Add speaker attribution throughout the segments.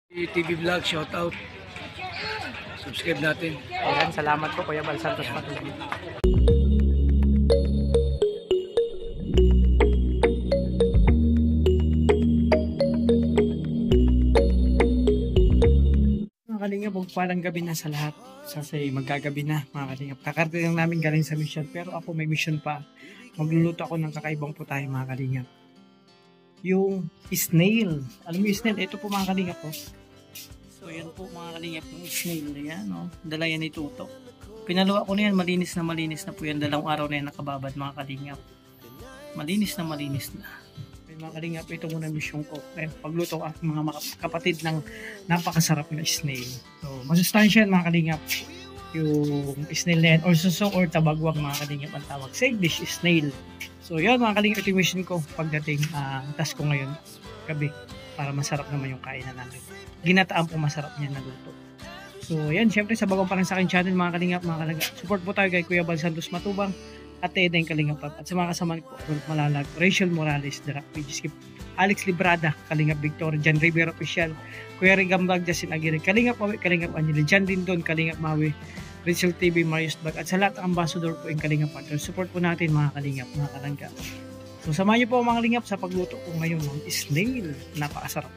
Speaker 1: TV Vlog, shout out. Subscribe natin.
Speaker 2: Ayan, salamat po Kuya Bal Santos Patuloy. Mga kalingap, palang gabi na sa lahat. Kasi magkagabi na mga kalingap. Kakarating lang namin galing sa mission, pero ako may mission pa. Magluluto ako ng kakaibang putahe mga kalingap. Yung snail. Alam mo yung snail? Ito po mga kalingap po. So yan po mga kalingap yung snail. Ayan o. Dala yan ni Tuto. Pinaluwa ko na yan. Malinis na po yan. Dalawang araw na yan nakababad mga kalingap. Malinis na. Ay, mga kalingap, ito muna mission ko. Ayan, pagluto ko mga kapatid ng napakasarap na snail. So masustansya yan mga kalingap. Yung snail na yan. Or suso or tabagwag mga kalingap ang tawag. Sa English, snail. So yun mga kalingap, ito yung mission ko pagdating task ko ngayon gabi para masarap naman yung kainan namin. Ginataan po masarap niya na luto. So yan, syempre sa bagong pa lang sa akin channel mga kalingap, mga kalaga. Support po tayo kay Kuya Bal Santos Matubang at Edeng Kalingap at sa mga kasama ko, Malalag, Rachel Morales, Darak Skip, Alex Librada, Kalingap Victor, Jan Rivera Official, Kuya Rigambag, Justin Aguirre, Kalingap Mawi, Kalingap Angelo, Jan Lindon, Kalingap Mawi, Rachel TV, Marius Bag, at sa lahat ng ambassador po yung Kalingap Partner. Support po natin mga kalingap, mga kalangga. So samahan niyo po mga kalingap sa pagluto ko ngayon ng snail. Napakasarap.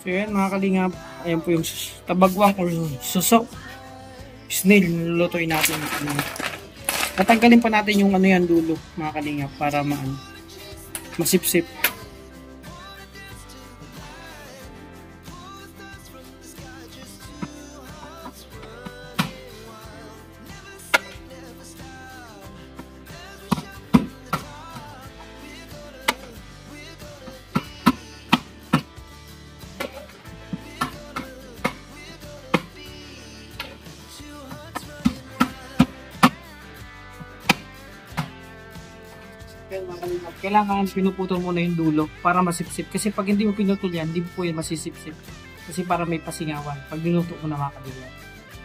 Speaker 2: So yan mga kalingap, ayan po yung tabagwang or susok. Snail, nilulutuin natin. Tatanggalin pa natin yung ano yan dulo mga kalingap para masipsip. Kailangan pinuputol mo na yung dulo para masipsip. Kasi pag hindi mo pinutol yan, hindi po yan masisipsip. Kasi para may pasingawan. Pag niluto mo na mga kalingap.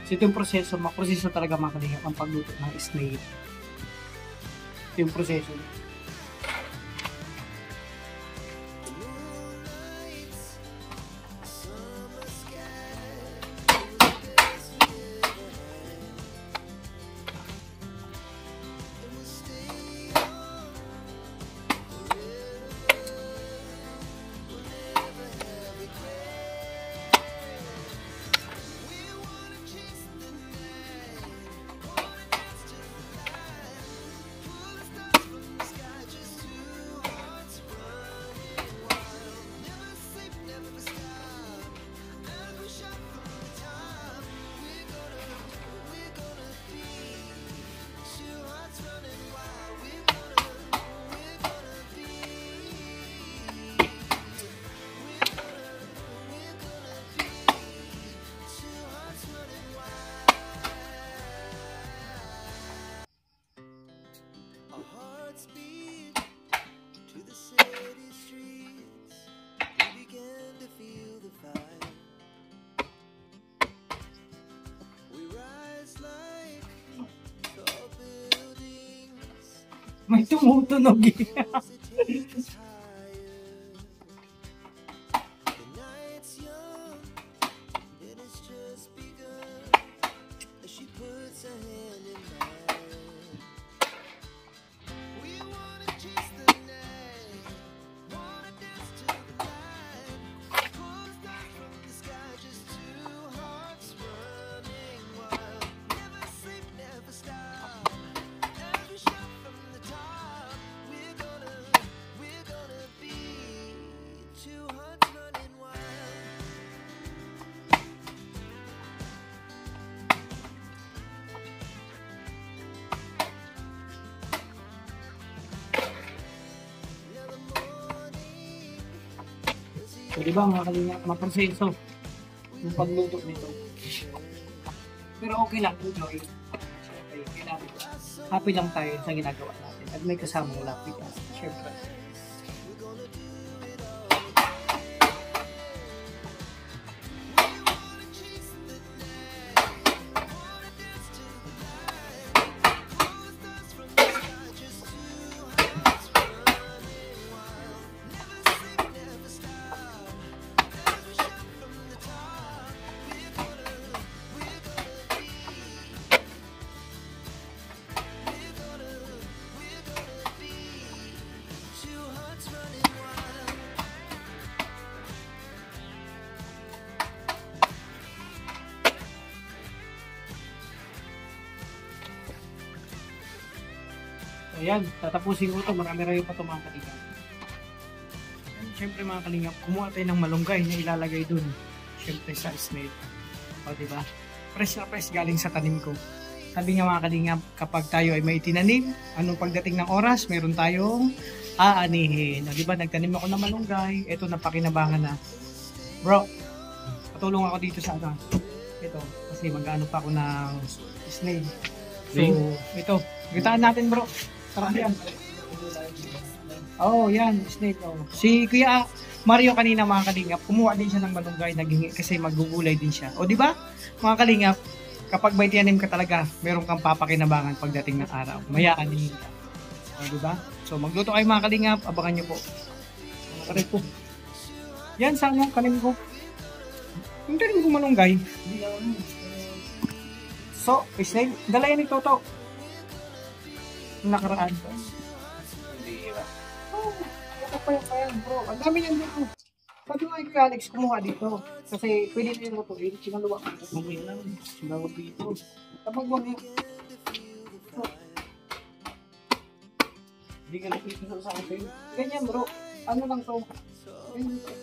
Speaker 2: So ito yung proseso talaga mga kalingap ang pagluto ng snail. Ito yung proseso. May tumutunog eh. So, diba mga kalingap, maproseso yung pagluto nito. Pero okay lang, enjoy. Kailangan happy lang tayo sa ginagawa natin. At may kasamang lapit. Siyempre. Ayan, tatapusin ko ito. Marami rin pa ito mga kalingap. Siyempre mga kalingap, kumuha tayo ng malunggay na ilalagay dun. Siyempre sa snail. O diba? Fresh na fresh galing sa tanim ko. Sabi nga mga kalingap, kapag tayo ay may tinanim, anong pagdating ng oras, meron tayong aanihin. O diba, nagtanim ako ng malunggay, ito napakinabangan na. Bro, patulong ako dito sa ano. Ito, kasi mag-ano pa ako ng snail. So, ito. Gitaan natin bro. Sarap yan. Oh, yan, snake. Oh. Si Kuya Mario kanina mga kalingap, kumuha din siya ng malunggay naging kasi magugulay din siya. O di ba? Mga kalingap, kapag may tiyanim ka talaga, meron kang papakinabangan pagdating ng araw. Mayaanin ka. O di ba? So magluto kayo mga kalingap, abangan niyo po. Aray po. Yan sana kanin ko. Yung tanim ko malunggay. So, snake, dala yan ni Toto. Nakaraan. Oh, ito pa yan bro. Ang dami yan dito. Sabi nga kay Alex, kumuha dito. Kasi pwede na yung lutuin. Sinaluwa ka. Mamaya lang. Sinawag dito. Kapag mo niya. Hindi ka nakikita sa akin. Ganyan bro. Ano lang to? Ganyan to.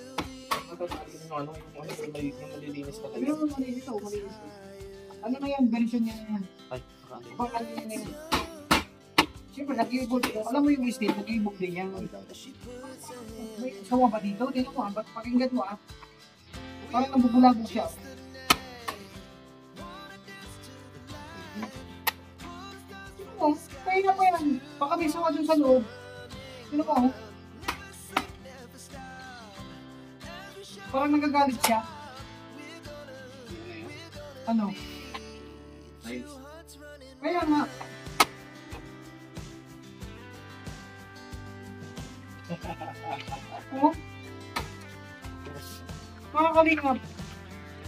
Speaker 2: Ano yung malilinis ka tayo? Ano malinis to? Malinis to. Ano na yan? Version niya na yan. Ay, pang ano yan na yan. Siyempre, nag-i-evolve ko. Alam mo yung state, nag-i-evolve din yan. May sawa ba dito? Tingnan mo ah, ba't pakinggan mo ah. Parang nabubulabog siya. Tingnan mo, kaya na pa yan. Baka may sawa dun sa loob. Tingnan mo ah. Parang nagagalit siya. Ano? Kaya nga. Oh. Mga kalingap,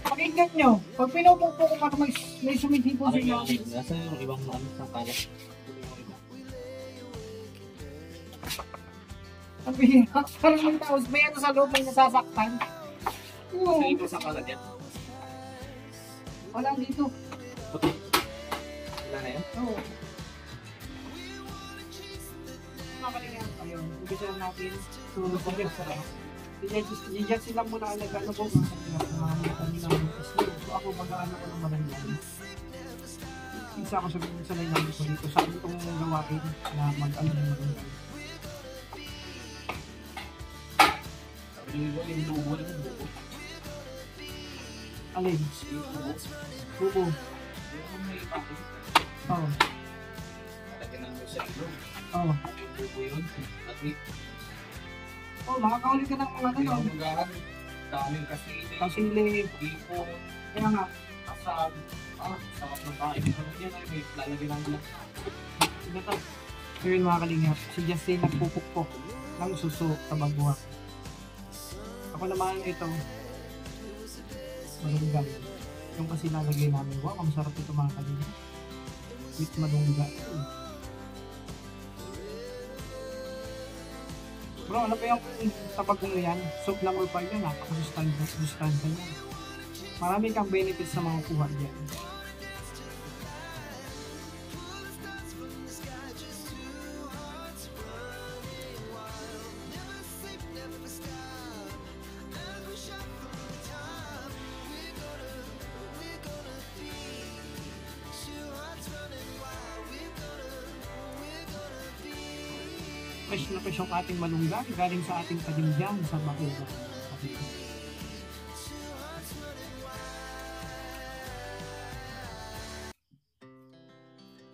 Speaker 2: pakinggan nyo. Pag pinupukpo ko para may sumitipon sa inyo.
Speaker 1: Nasa yung ibang ano sa kalat.
Speaker 2: Sabi nga, parang may tao, may ano sa loob, may nasasaktan. Oo.
Speaker 1: Sa iba sa kalat yan.
Speaker 2: Wala dito.
Speaker 1: Puti. Wala na yan?
Speaker 2: Oo. Mga kalingap, ayun, umpisa lang natin. Tulog ko rin sa Diyan sila muna ang nag-ano po mga kanina kasi so ako mag-ano ko ng malanyan. Isa ako sabihin sa laylan ko dito sa itong gawain na mag-ano ng malanyan. Alin? Bubo. Oo. Oo. Oh, makakaulit ka ng mga ano.
Speaker 1: Daming kasili.
Speaker 2: Kasili.
Speaker 1: Tipo.
Speaker 2: Kaya nga.
Speaker 1: Asag. Sarap ng kain. Yan ay may lalagyan ng glass.
Speaker 2: Ito to. So yun mga kalingap. Si Justin nagpupukpok ng suso sa bagwa. Ako naman ito. Malunggay. Yung kasi nalagay namin. Wow, ang sarap ito mga kalingap. With malunggay. Bro, ano ba yung kapag kung yan? Soup na mulpa yan, napakasustansya yan. Marami kang benefits sa mga kuha dyan. Fresh na fresh yung ating malunggay galing sa ating tanim dyan sa Bacoor.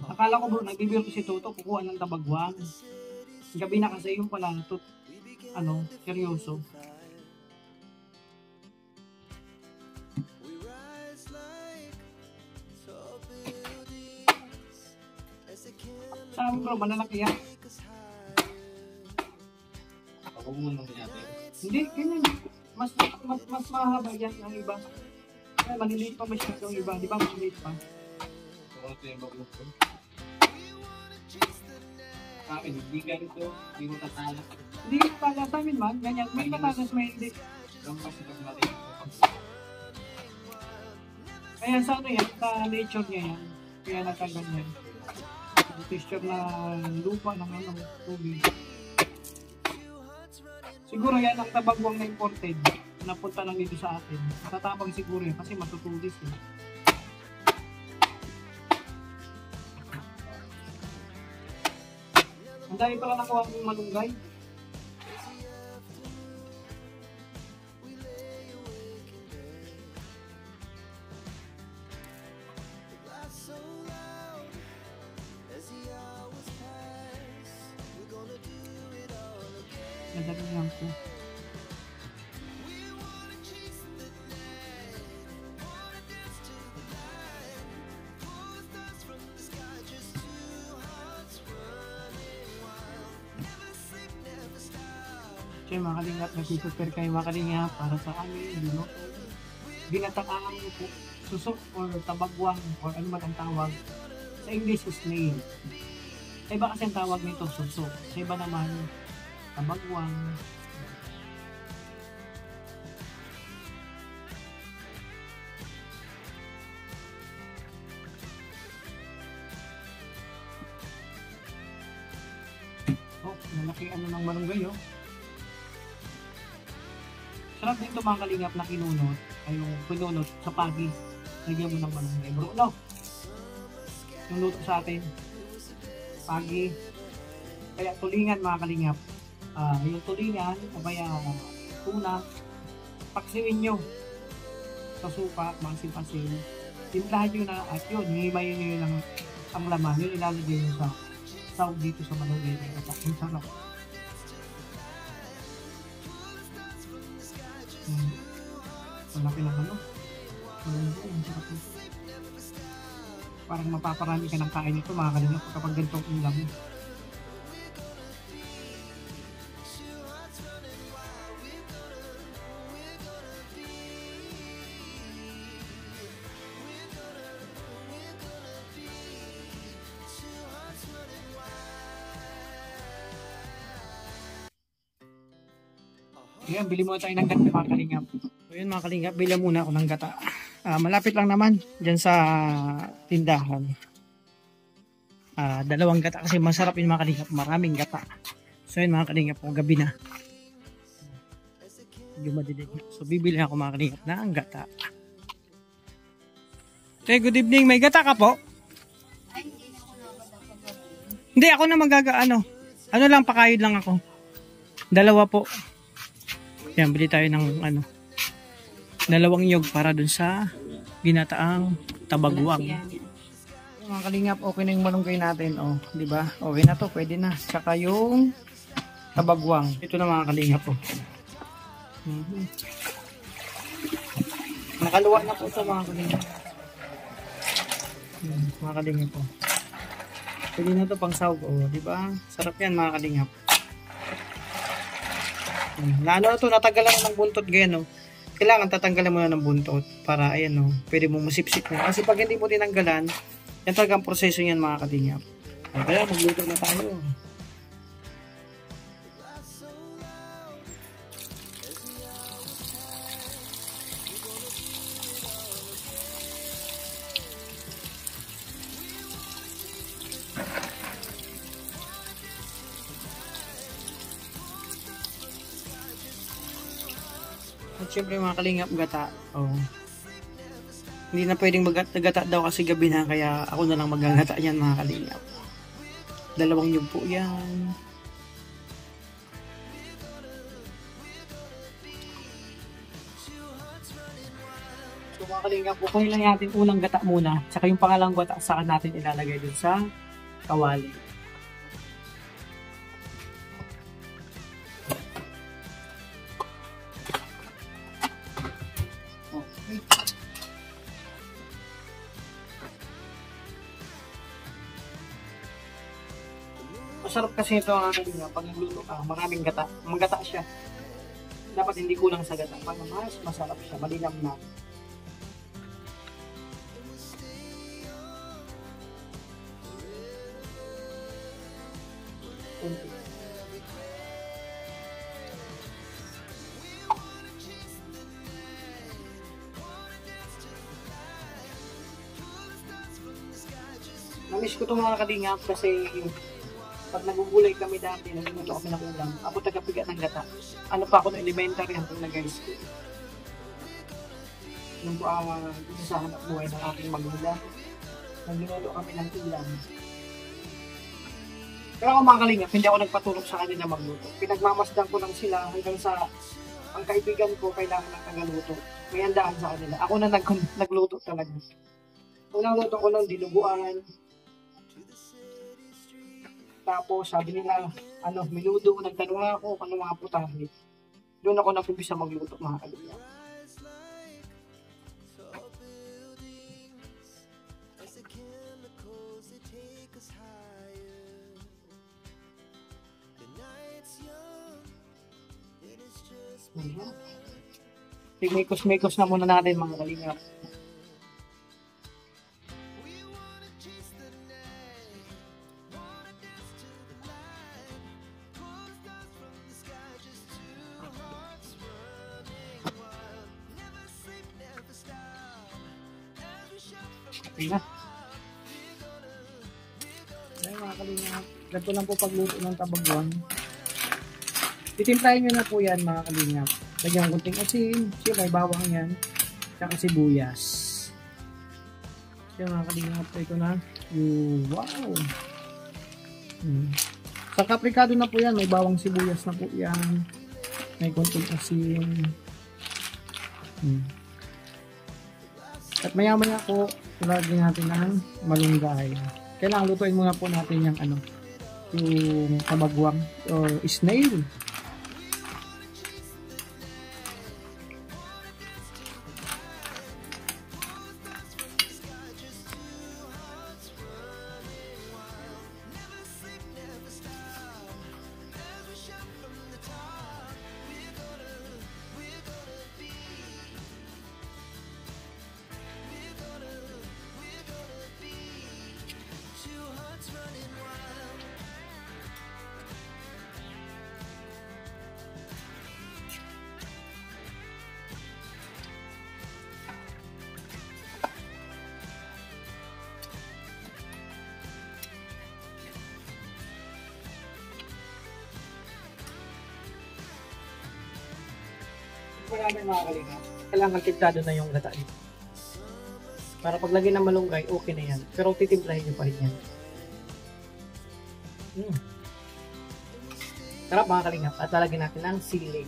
Speaker 2: Akala ko bro, nagbibiro ko si Toto, kukuha ng tabagwang. Gabi na kasi yung pala, ano, seryoso. Sa amin bro, malalaki yan.
Speaker 1: Ako muna natin.
Speaker 2: Hindi, ganyan. Mas mahaba yan ang iba. Kaya maliliit pa masyado yung iba. Di ba maliliit pa?
Speaker 1: Ito yung bago ko. Sa akin, hindi ganito. Hindi mo tatala.
Speaker 2: Hindi pala sa amin man. Ganyan. May matatas, may hindi.
Speaker 1: Ang kasi pag natin.
Speaker 2: Kaya sa ano yan, sa nature niya yan. Kaya nagkaganyan. Yung texture na lupa ng ano, tubig. Siguro yan ang tabagwang na imported. Napunta lang dito sa atin. Matatapang siguro yan kasi matutulis eh. Ang dami pala nakuha ng malunggay. Madali lang po. Kaya mga kalingap, nag-prepare kayo mga kalingap para sa amin, binataang susok or tabagwang or ano man ang tawag. Sa English is snail. Sa iba kasi ang tawag nito susok. Sa iba naman, tabagwang. Oh, malaki ano ng malunggay oh. Sarap dito mga kalingap na kinunot ay yung pinunot sa pagi. Lagyan mo ng malunggay. Bro, no? Yung luto sa atin. Pagi. Kaya tulingan mga kalingap. Yung tulingan, kaya tuna, paksiwin nyo sa supa, masin-pasin. Timplahan nyo na at yun, hihimayin nyo lang ang laman. Yun ilalagay nyo sa sahog dito sa malunggay. Ang sarap. Malaki lang ano. Malunggay, ang sarap nito. Parang mapaparami ka ng kain nito mga kalingap kapag ganitong ulam. Ayan, bili muna tayo ng gata mga kalingap. So yun mga kalingap, bili muna ako ng gata. Malapit lang naman dyan sa tindahan. 2 gata kasi masarap yun mga kalingap. Maraming gata. So yun mga kalingap, gabi na. Medyo madilim. So bibili ako mga kalingap na ang gata. Okay, good evening. May gata ka po? Hindi, ako na magaga-ano. Ano lang, pakayod lang ako. 2 po. Yan, bili tayo ng 2 nyog para dun sa ginataang tabagwang. Mga kalingap, okay na yung malunggay natin. Oh, di ba? Okay na to, pwede na. Saka yung tabagwang. Ito na mga kalingap po. Nakaluwa na po sa mga kalingap. Mga kalingap po. Pwede na to pang sahog. Oh, di ba? Sarap yan mga kalingap. Lalo na ito, natanggalan mo ng buntot ganyan, no? Kailangan tatanggalan mo na ng buntot para, ayan, no? Pwede mo musipsip na. Kasi pag hindi mo tinanggalan, yan talagang proseso yan, mga kalingap. Kaya, magluto na tayo. At syempre mga kalingap, gata. Oh. Hindi na pwedeng magata daw kasi gabi na, kaya ako na lang magagata yan mga kalingap. 2 nyug po yan. So mga kalingap, okay lang natin unang gata muna. Tsaka yung pangalang gata saan natin ilalagay dun sa kawali. Masarap kasi ito ang pag nagluto ka, maraming gata. Magata siya. Dapat hindi kulang sa gata. Para mas masarap siya. Malinam na. Kunti. Namiss ko itong mga kalingap kasi pag nagugulay kami dati, nagluluto kami ng ulam. Ako tagapigat ng gata. Ano pa ako ng elementary hanggang nag-high school. Nung isa sa hanap buhay ng aking magulang, nagluluto kami ng ulam. Pero ako mga kalingap, hindi ako nagpatulong sa kanila magluto. Pinagmamasdan ko lang sila hanggang sa ang kaibigan ko kailangan ng tagaluto. May handaan sa kanila. Ako na nagluto talaga. Unang luto ko ng dinuguan. Tapos sabi nila, minudo, nagtanong ako kung mga putahe. Doon ako napumpisa magluto mga kalingap. Tigmikos-mikos na muna natin mga kalingap. Okay na. Ay mga kalingap, ganito lang po pagluto ng tabaguan. Titimplahin nyo na po yan mga kalingap. Lagyan konting asin, siya may bawang yan, tsaka sibuyas. Siya mga kalingap, ito na. Wow! Sa kaprikado na po yan, may bawang sibuyas na po yan. May konting asin. At maya maya po, lagyan natin ng malunggay. Kailangan lutuin muna po natin yung yung tabagwang or snail. Marami mga kalingap. Kailangan timpado na yung gata dito. Para paglagay ng malunggay, okay na yan. Pero titimplahin nyo pa rin yan. Sarap mga kalingap. At lalagyan natin ng sili.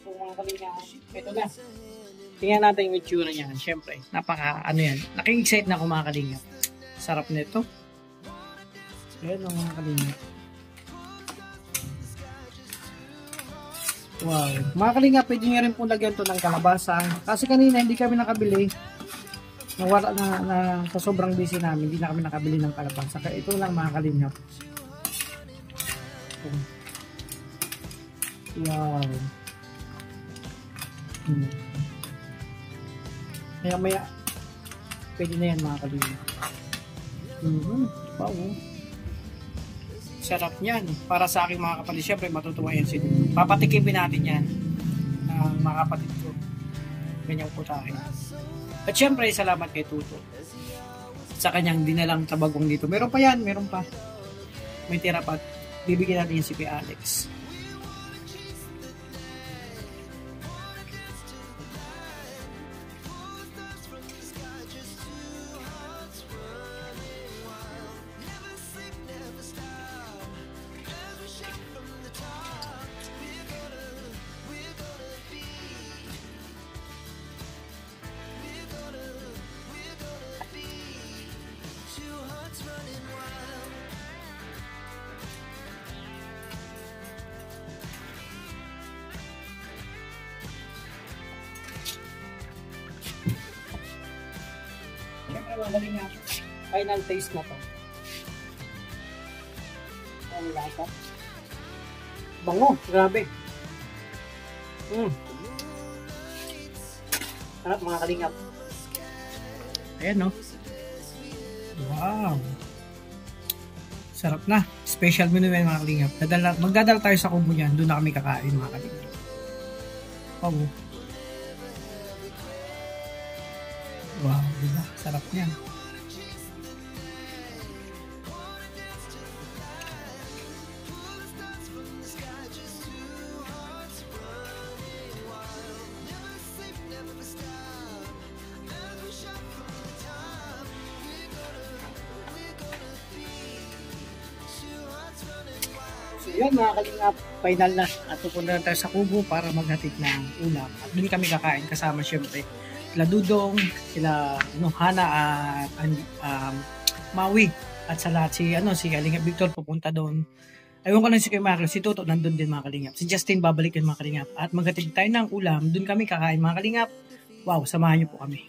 Speaker 2: So mga kalingap, ito na. Tingnan natin yung itsura niya. Siyempre, yan. Naki-excite na ako mga kalingap. Sarap nito. Ayan mga kalingap. Wow. Mga kalingap, pwede nyo rin po lagyan ito ng kalabasa. Kasi kanina hindi kami nakabili. Nawala na sa sobrang busy namin, hindi na kami nakabili ng kalabasa. Kaya ito lang mga kalingap. Wow. Maya pwede na yan mga kalingap. Wow. Sarap niyan. Para sa aking mga kapatid, syempre matutuwa yan sila. Papatikimin natin yan mga kapatid ko. Ganyang putahe. At syempre, salamat kay Tuto sa kanyang dinalang tabagong dito. Meron pa yan, meron pa. May tira pa. Bibigyan natin yung si P. Alex. Ay, magaling nga. Final taste na to. Ang lasa. Bango, grabe. Sarap mga kalingap. Ayan no. Wow. Sarap na. Special menu yan mga kalingap. Magdadala tayo sa Kubo niyan. Doon na kami kakain mga kalingap. Wow. Wow, diba? Sarap niyan. So yun mga kalingap, final na. At pupunta na tayo sa Kubo para maghatid ng ulam. At doon kami kakain kasama syempre sila Dudong, sila Hana at Maui. At sa lahat si Kalingap Victor pupunta doon. Ayun ko lang si Marlo, si Toto nandun din mga kalingap. Si Justin babalik din mga kalingap. At maghatid tayo ng ulam, doon kami kakain mga kalingap. Wow, samahan niyo po kami.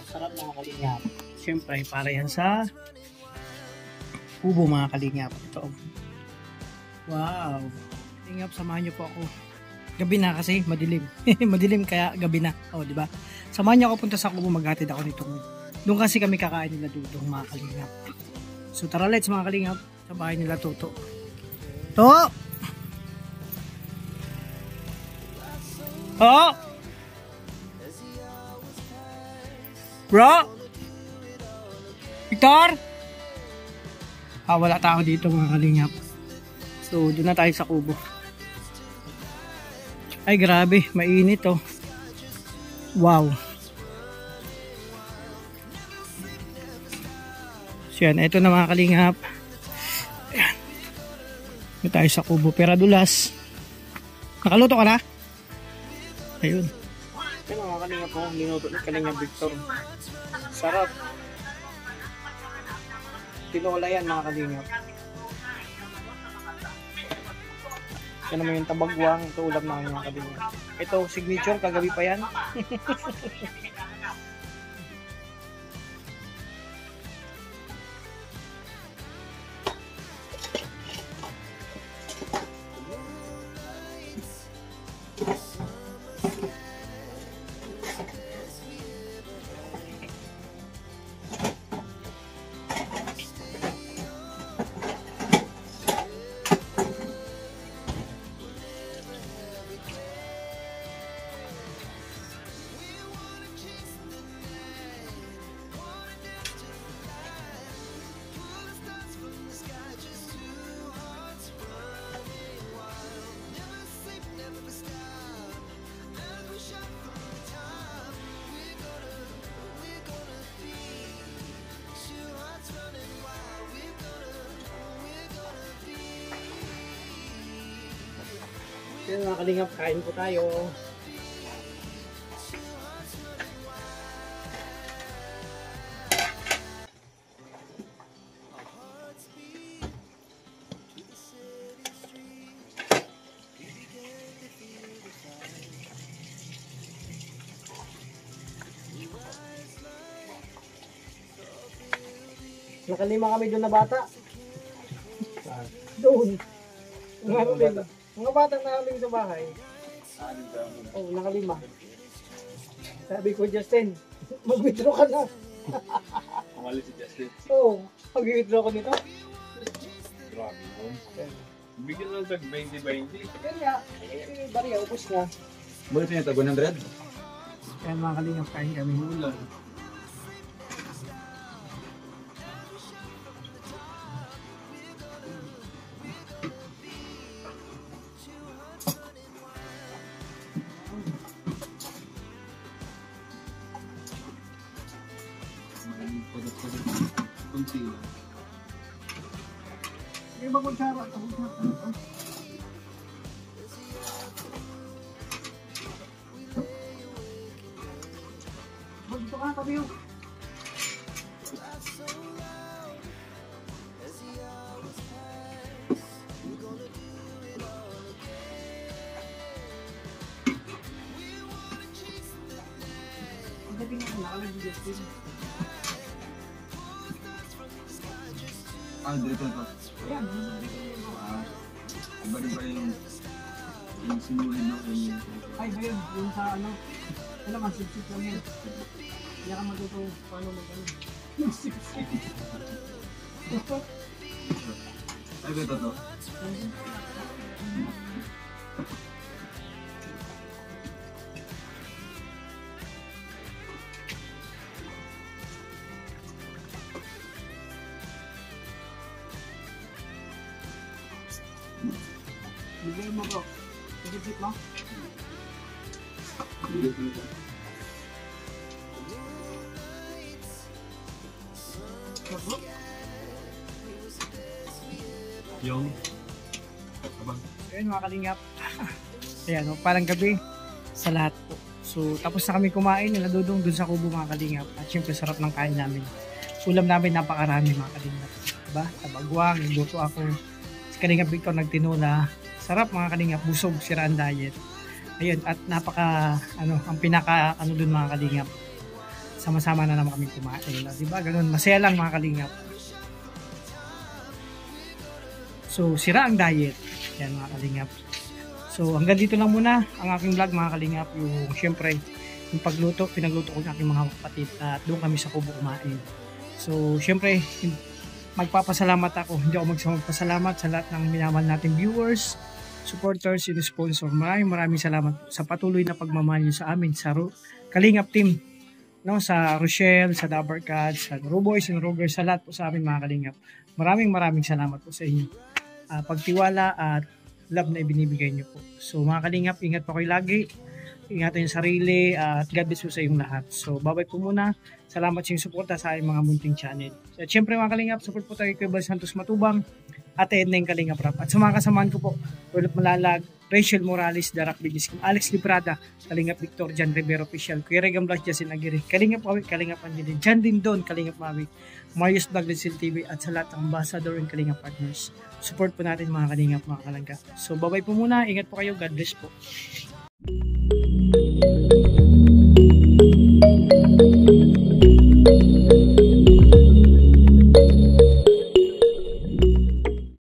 Speaker 2: Sarap mga kalingap. Siyempre, para yan sa Kubo mga kalingap. Ito. Wow. Kalingap, samahan niyo po ako. Gabi na kasi, madilim. Madilim kaya gabi na. O, di ba? Samahan niyo ako punta sa Kubo, maghatid ako nitong. Doon kasi kami kakain nila Dudong mga kalingap. So tara, let's mga kalingap. Sa bahay nila Toto. To! Oh! Bro? Victor? Wala tao dito mga kalingap. So, doon na tayo sa Kubo. Ay, grabe. Mainit oh. Wow. So, yan. Ito na mga kalingap. Ayan. Doon tayo sa Kubo. Peradulas. Nakaluto ka na? Ayun. Yan mga kalingap po, minuto ni Kalingap Victor. Sarap. Tinola yan mga kalingap. Yan naman yung tabagwang. Ito ulam namin mga kalingap. Ito signature, kagabi pa yan. Yan mga kalingap, kain po tayo. Nakalima kami doon na bata. Doon. Mga bata na kami sa bahay. Oh, nakalima. Sabi ko, Justin, mag-withdraw ka na.
Speaker 3: Umalis si Justin.
Speaker 2: Oo, mag-withdraw ko nito.
Speaker 3: Grabe mo. Bigyan lang tag 20-20.
Speaker 2: Yan nga, bariya, upos na.
Speaker 3: Bakit niya tag 100?
Speaker 2: Kaya mga kalingap, kain kami.
Speaker 3: Ulan.
Speaker 2: Yung ba kutsara? Dito ka, tabi yun. Ang gabi nga, nakalagay dito.
Speaker 3: Dito to.
Speaker 2: Ayan,
Speaker 3: Iba rin ba yung sinulid na kayo?
Speaker 2: ay ba yun? Yung sa ano? Alam ka, sip-sip lang yan. Kaya ka matuto paano mag-ano. Yung sip-sip.
Speaker 3: Ay, ito to.
Speaker 2: Bigay mo ko. Sip-sip mo.
Speaker 3: Yung abang.
Speaker 2: Ayun mga kalingap. Ayan, parang gabi sa lahat po. So, tapos na kami kumain, nadudong dun sa kubo mga kalingap. At syempre, sarap ng kain namin. Ulam namin napakarami mga kalingap. Diba? Tabagwang, nagluto ako. Si Kalingap Victor nagtinula. Sarap mga kalingap, busog, siraan diet. Ayun, at napaka, ang pinaka, dun mga kalingap. Sama-sama na naman kami kumain. Diba? Ganun, masaya lang mga kalingap. So, sira ang diet. Yan mga kalingap. So, hanggang dito lang muna ang aking vlog mga kalingap. Yung, syempre, yung pagluto, pinagluto ko ng aking mga kapatid at doon kami sa kubo kumain. So, syempre, magpapasalamat ako. Hindi ako magpasalamat sa lahat ng minamahal nating viewers, supporters, and sponsor. Maraming salamat sa patuloy na pagmamahal niyo sa amin, sa Kalingap team. No, sa Rochelle, sa Dabarcad, sa Ruboys and Rogers, sa lahat po sa amin mga kalingap. Maraming salamat po sa inyo. Pagtiwala at love na ibinibigay niyo po. So mga kalingap, ingat po kayo lagi. Ingatan yung sarili at God bless po sa inyong lahat. So babay po muna. Salamat sa inyong suporta sa aking mga munting channel. At syempre mga kalingap, support po tayo kay Bal Santos Matubang at Edna yung Kalingap Rap. At sa mga kasamahan ko po, Ulot Malalag, Rachel Morales, Darak Bigiskin, Alex Librada, Kalingap Victor, Jan Rivero Official, Kuya Regam Blas, Jasin Aguirre, Kalingap Mawi, Kalingap Angelin, Jan Dindon, Kalingap Mawi, Marius Vlog, Lidsil TV, at sa lahat ng ambassador and Kalingap partners. Support po natin mga Kalingap, mga Kalangga. So, bye-bye po muna. Ingat po kayo. God bless po.